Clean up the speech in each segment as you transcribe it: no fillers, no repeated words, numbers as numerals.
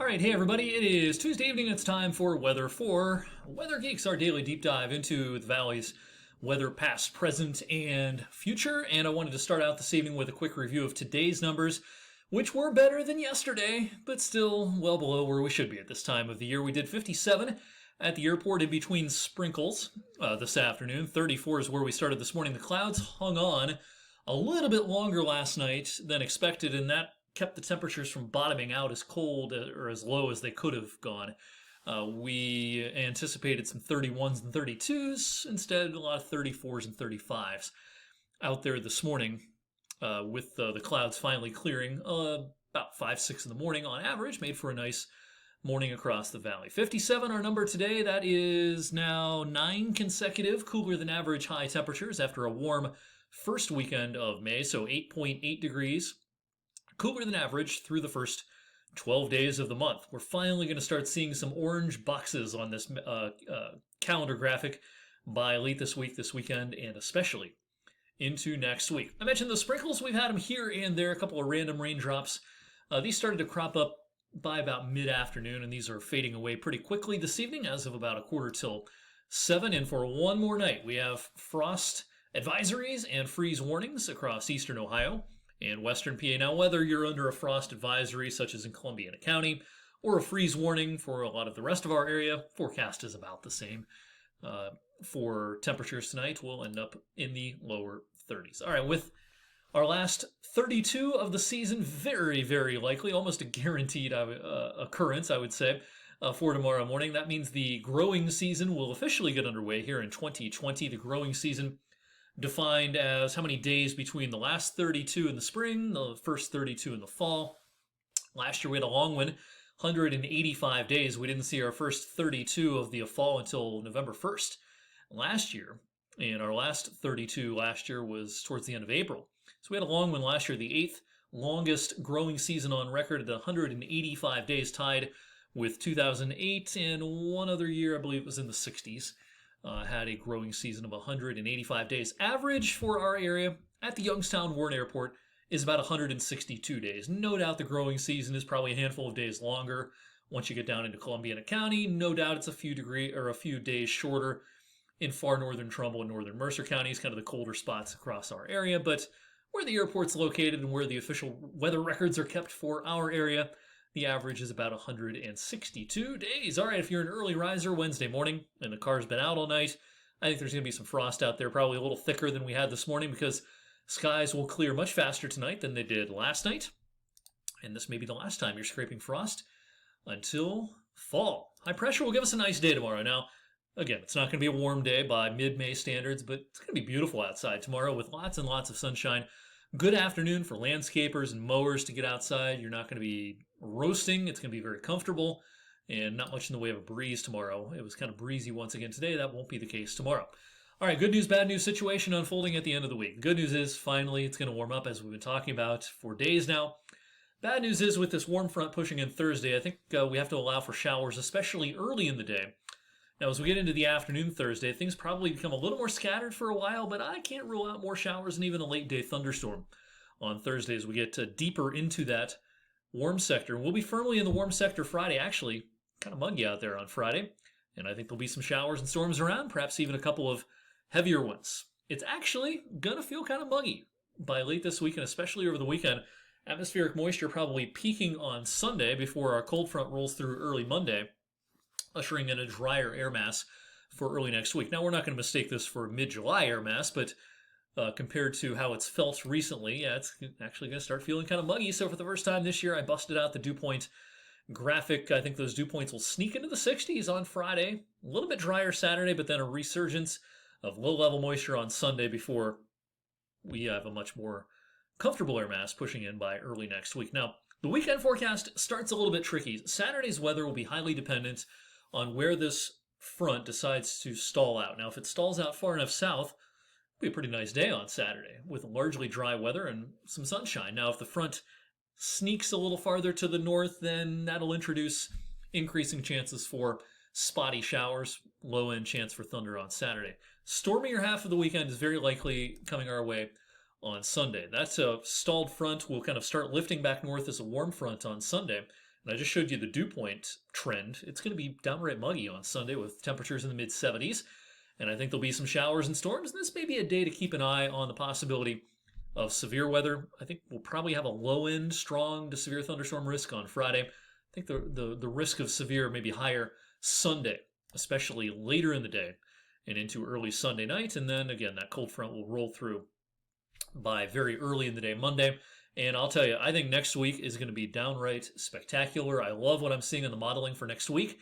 All right, hey everybody, it is Tuesday evening. It's time for Weather for Weather Geeks, our daily deep dive into the Valley's weather past, present, and future. And I wanted to start out this evening with a quick review of today's numbers, which were better than yesterday, but still well below where we should be at this time of the year. We did 57 at the airport in between sprinkles this afternoon. 34 is where we started this morning. The clouds hung on a little bit longer last night than expected, and that kept the temperatures from bottoming out as cold or as low as they could have gone. We anticipated some 31s and 32s. Instead, a lot of 34s and 35s out there this morning with the clouds finally clearing about 5, 6 in the morning on average. Made for a nice morning across the valley. 57, our number today. That is now 9 consecutive cooler than average high temperatures after a warm first weekend of May. So 8.8 degrees cooler than average through the first 12 days of the month. We're finally going to start seeing some orange boxes on this calendar graphic by late this week, this weekend, and especially into next week. I mentioned the sprinkles. We've had them here and there, a couple of random raindrops. These started to crop up by about mid-afternoon, and these are fading away pretty quickly this evening as of about 6:45. And for one more night, we have frost advisories and freeze warnings across eastern Ohio and western PA. Now, whether you're under a frost advisory, such as in Columbiana County, or a freeze warning for a lot of the rest of our area, forecast is about the same. For temperatures tonight, we'll end up in the lower 30s. All right, with our last 32 of the season, very, very likely, almost a guaranteed occurrence, I would say, for tomorrow morning. That means the growing season will officially get underway here in 2020. The growing season defined as how many days between the last 32 in the spring, the first 32 in the fall. Last year we had a long one, 185 days. We didn't see our first 32 of the fall until November 1st last year, and our last 32 last year was towards the end of April. So we had a long one last year, the 8th longest growing season on record at 185 days, tied with 2008 and one other year, I believe it was in the 60s. Had a growing season of 185 days. Average for our area at the Youngstown Warren Airport is about 162 days. No doubt the growing season is probably a handful of days longer once you get down into Columbiana County. No doubt it's a few days shorter in far northern Trumbull and northern Mercer counties, kind of the colder spots across our area. But where the airport's located and where the official weather records are kept for our area, the average is about 162 days. All right, if you're an early riser Wednesday morning and the car's been out all night, I think there's going to be some frost out there, probably a little thicker than we had this morning because skies will clear much faster tonight than they did last night. And this may be the last time you're scraping frost until fall. High pressure will give us a nice day tomorrow. Now, again, it's not going to be a warm day by mid-May standards, but it's going to be beautiful outside tomorrow with lots and lots of sunshine. Good afternoon for landscapers and mowers to get outside. You're not going to be roasting. It's going to be very comfortable and not much in the way of a breeze tomorrow. It was kind of breezy once again today. That won't be the case tomorrow. All right, good news, bad news situation unfolding at the end of the week. The good news is finally it's going to warm up as we've been talking about for days now. Bad news is with this warm front pushing in Thursday, I think we have to allow for showers, especially early in the day. Now, as we get into the afternoon Thursday, things probably become a little more scattered for a while, but I can't rule out more showers and even a late-day thunderstorm on Thursday as we get deeper into that warm sector. We'll be firmly in the warm sector Friday. Actually, kind of muggy out there on Friday, and I think there'll be some showers and storms around, perhaps even a couple of heavier ones. It's actually going to feel kind of muggy by late this week, and especially over the weekend. Atmospheric moisture probably peaking on Sunday before our cold front rolls through early Monday, ushering in a drier air mass for early next week. Now, we're not going to mistake this for a mid-July air mass, but compared to how it's felt recently, yeah, it's actually going to start feeling kind of muggy. So for the first time this year, I busted out the dew point graphic. I think those dew points will sneak into the 60s on Friday. A little bit drier Saturday, but then a resurgence of low-level moisture on Sunday before we have a much more comfortable air mass pushing in by early next week. Now, the weekend forecast starts a little bit tricky. Saturday's weather will be highly dependent on where this front decides to stall out. Now, if it stalls out far enough south, it'll be a pretty nice day on Saturday with largely dry weather and some sunshine. Now, if the front sneaks a little farther to the north, then that'll introduce increasing chances for spotty showers, low-end chance for thunder on Saturday. Stormier half of the weekend is very likely coming our way on Sunday. That's a stalled front will kind of start lifting back north as a warm front on Sunday. And I just showed you the dew point trend. It's going to be downright muggy on Sunday with temperatures in the mid 70s. And I think there'll be some showers and storms. And this may be a day to keep an eye on the possibility of severe weather. I think we'll probably have a low end, strong to severe thunderstorm risk on Friday. I think the risk of severe may be higher Sunday, especially later in the day and into early Sunday night. And then again, that cold front will roll through by very early in the day Monday. And I'll tell you, I think next week is going to be downright spectacular. I love what I'm seeing in the modeling for next week.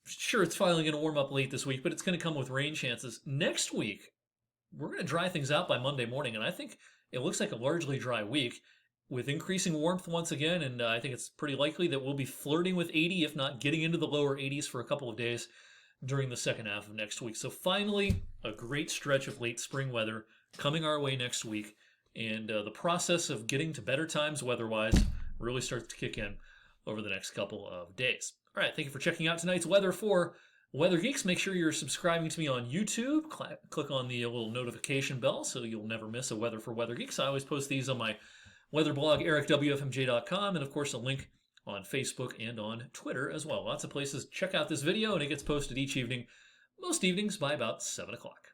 Sure, it's finally going to warm up late this week, but it's going to come with rain chances. Next week, we're going to dry things out by Monday morning, and I think it looks like a largely dry week with increasing warmth once again, and I think it's pretty likely that we'll be flirting with 80, if not getting into the lower 80s for a couple of days during the second half of next week. So finally, a great stretch of late spring weather coming our way next week, and the process of getting to better times weather-wise really starts to kick in over the next couple of days. All right, thank you for checking out tonight's weather for Weather Geeks. Make sure you're subscribing to me on YouTube. Click on the little notification bell so you'll never miss a Weather for Weather Geeks. I always post these on my weather blog, ericwfmj.com, and of course a link on Facebook and on Twitter as well. Lots of places. Check out this video, and it gets posted each evening, most evenings by about 7 o'clock.